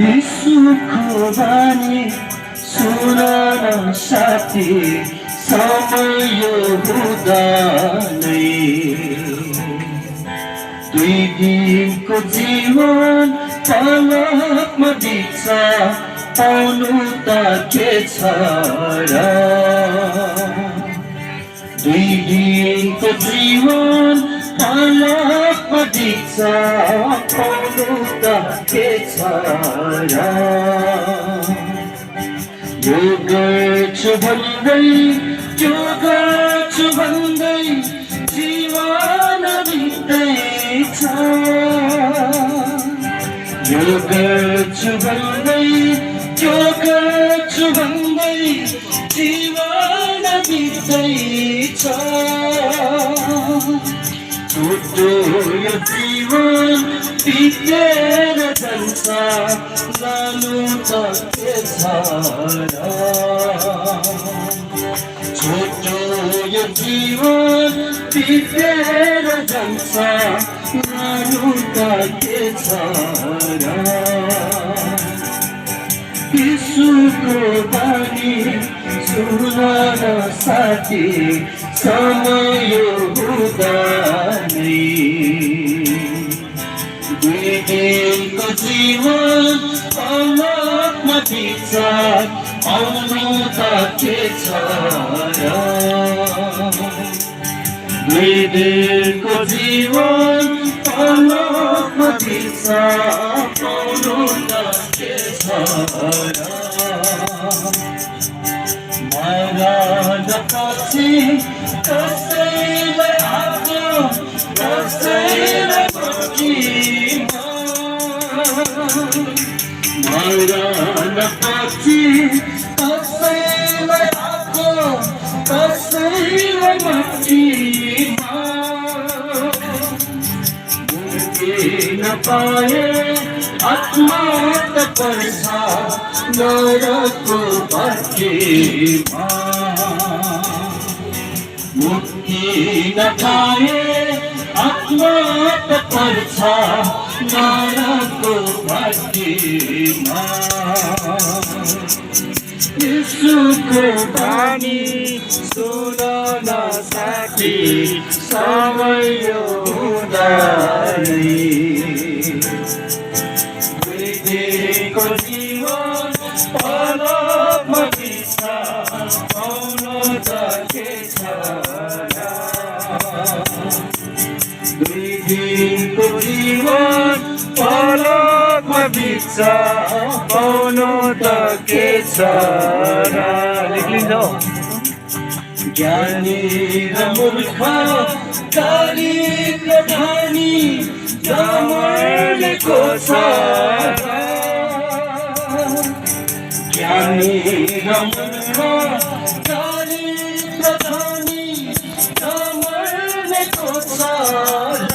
यीशुको बानी सुन न साथी, समय हुँदा नै 2 दिनको जीवन पलकमा बित्छ, पाउनु त के छ र। 2 दिनको जीवन पलकमा बित्छ, पाउनु त के छ र। यो गर्छु भन्दै, त्यो गर्छु भन्दै जीवन बित्दैछ। यो गर्छु भन्दै, त्यो गर्छु भन्दै जीवन बित्दैछ। छोटो यो जीवन बितेर जान्छ, जानु त के छ र। छोटो यो जीवन बितेर जान्छ, जानु त के छ र। यीशुको बानी सुन न साथी, समय हुँदा नै 2 दिनको जीवन पलकमा बित्छ, आउनु त के छ र। 2 दिनको जीवन पलकमा बित्छ, आउनु त के छ र। मरणपछि कसैलाई आगो, कसैलाई मुक्तिमा। मरणपछि कसैलाई आगो, कसैलाई मुक्तिमा। मुक्ति नपाए आत्मा त पर्छ नरकको भट्टीमा। मुक्ति नपाए आत्मा त पर्छ नरकको भट्टीमा। यीशुको बानी सुन न साथी, समय हुँदा नै 2 दिनको जीवन पलकमा बित्छ, पाउनु त के छ र। 2 दिनको जीवन पलकमा बित्छ, पाउनु त के छ र। ज्ञानी र मूर्ख, दरिद्र धनी, जमर्नेको छ र। ज्ञानी र मूर्ख, दरिद्र धनी, जमर्नेको छ र।